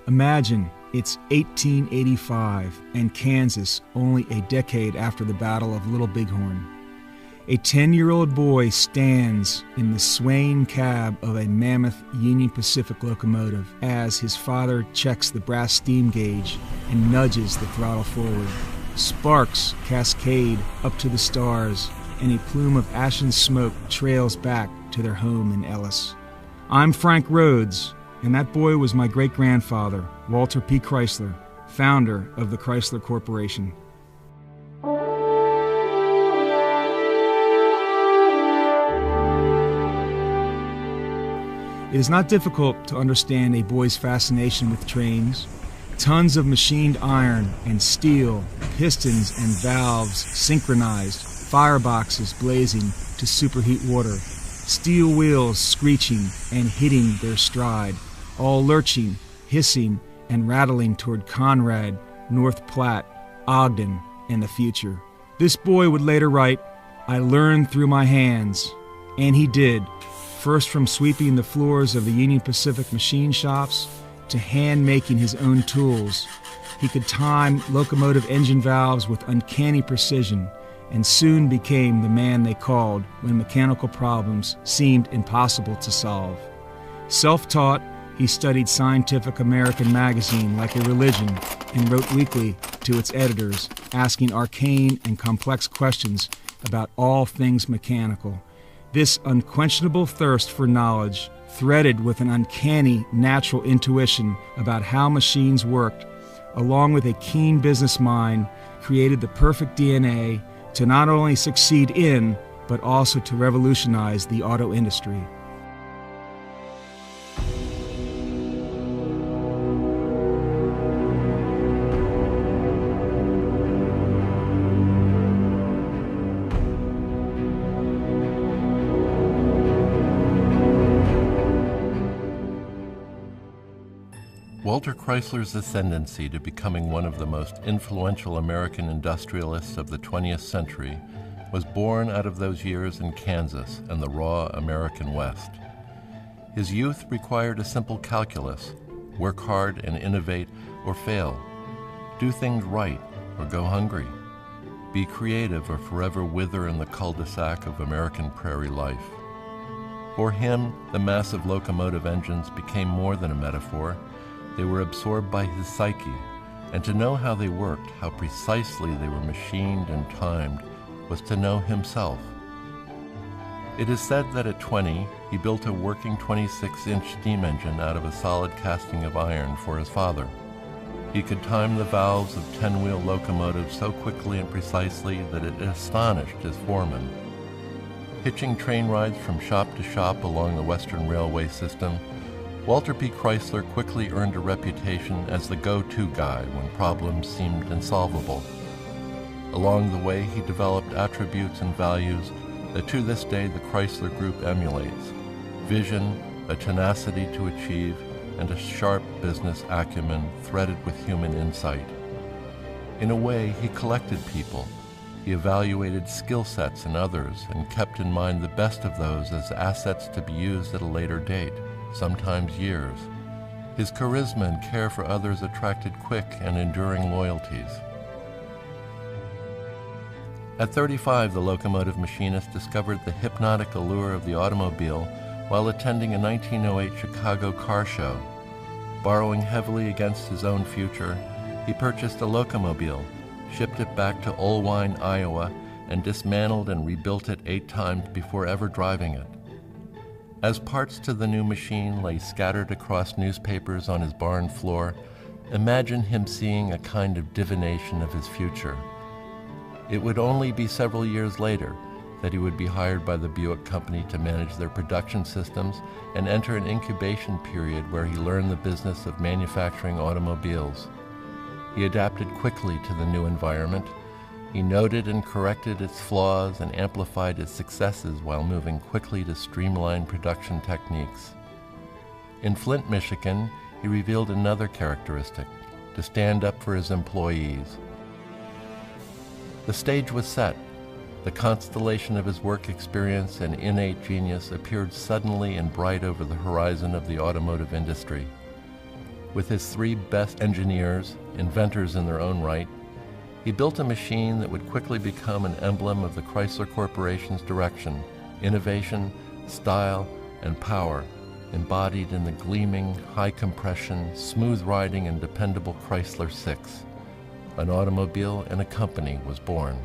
Imagine it's 1885 and Kansas only a decade after the Battle of Little Bighorn. A 10-year-old boy stands in the swaying cab of a mammoth Union Pacific locomotive as his father checks the brass steam gauge and nudges the throttle forward. Sparks cascade up to the stars, and a plume of ashen smoke trails back to their home in Ellis. I'm Frank Rhodes, and that boy was my great-grandfather, Walter P. Chrysler, founder of the Chrysler Corporation. It is not difficult to understand a boy's fascination with trains. Tons of machined iron and steel, pistons and valves synchronized, fireboxes blazing to superheat water, steel wheels screeching and hitting their stride, all lurching, hissing, and rattling toward Conrad, North Platte, Ogden, and the future. This boy would later write, "I learned through my hands," and he did. First from sweeping the floors of the Union Pacific machine shops to hand-making his own tools. He could time locomotive engine valves with uncanny precision and soon became the man they called when mechanical problems seemed impossible to solve. Self-taught, he studied Scientific American magazine like a religion and wrote weekly to its editors, asking arcane and complex questions about all things mechanical. This unquenchable thirst for knowledge, threaded with an uncanny natural intuition about how machines worked, along with a keen business mind, created the perfect DNA to not only succeed in, but also to revolutionize the auto industry. Walter Chrysler's ascendancy to becoming one of the most influential American industrialists of the 20th century was born out of those years in Kansas and the raw American West. His youth required a simple calculus: work hard and innovate or fail, do things right or go hungry, be creative or forever wither in the cul-de-sac of American prairie life. For him, the massive locomotive engines became more than a metaphor. They were absorbed by his psyche, and to know how they worked, how precisely they were machined and timed, was to know himself. It is said that at 20, he built a working 26-inch steam engine out of a solid casting of iron for his father. He could time the valves of 10-wheel locomotives so quickly and precisely that it astonished his foreman. Hitching train rides from shop to shop along the Western Railway system, Walter P. Chrysler quickly earned a reputation as the go-to guy when problems seemed insolvable. Along the way, he developed attributes and values that to this day the Chrysler Group emulates: vision, a tenacity to achieve, and a sharp business acumen threaded with human insight. In a way, he collected people. He evaluated skill sets in others and kept in mind the best of those as assets to be used at a later date, sometimes years. His charisma and care for others attracted quick and enduring loyalties. At 35, the locomotive machinist discovered the hypnotic allure of the automobile while attending a 1908 Chicago car show. Borrowing heavily against his own future, he purchased a locomobile, shipped it back to Olwine, Iowa, and dismantled and rebuilt it 8 times before ever driving it. As parts to the new machine lay scattered across newspapers on his barn floor, imagine him seeing a kind of divination of his future. It would only be several years later that he would be hired by the Buick Company to manage their production systems and enter an incubation period where he learned the business of manufacturing automobiles. He adapted quickly to the new environment. He noted and corrected its flaws and amplified its successes while moving quickly to streamline production techniques. In Flint, Michigan, he revealed another characteristic: to stand up for his employees. The stage was set. The constellation of his work experience and innate genius appeared suddenly and bright over the horizon of the automotive industry. With his 3 best engineers, inventors in their own right, he built a machine that would quickly become an emblem of the Chrysler Corporation's direction, innovation, style, and power, embodied in the gleaming, high-compression, smooth-riding, and dependable Chrysler 6. An automobile and a company was born.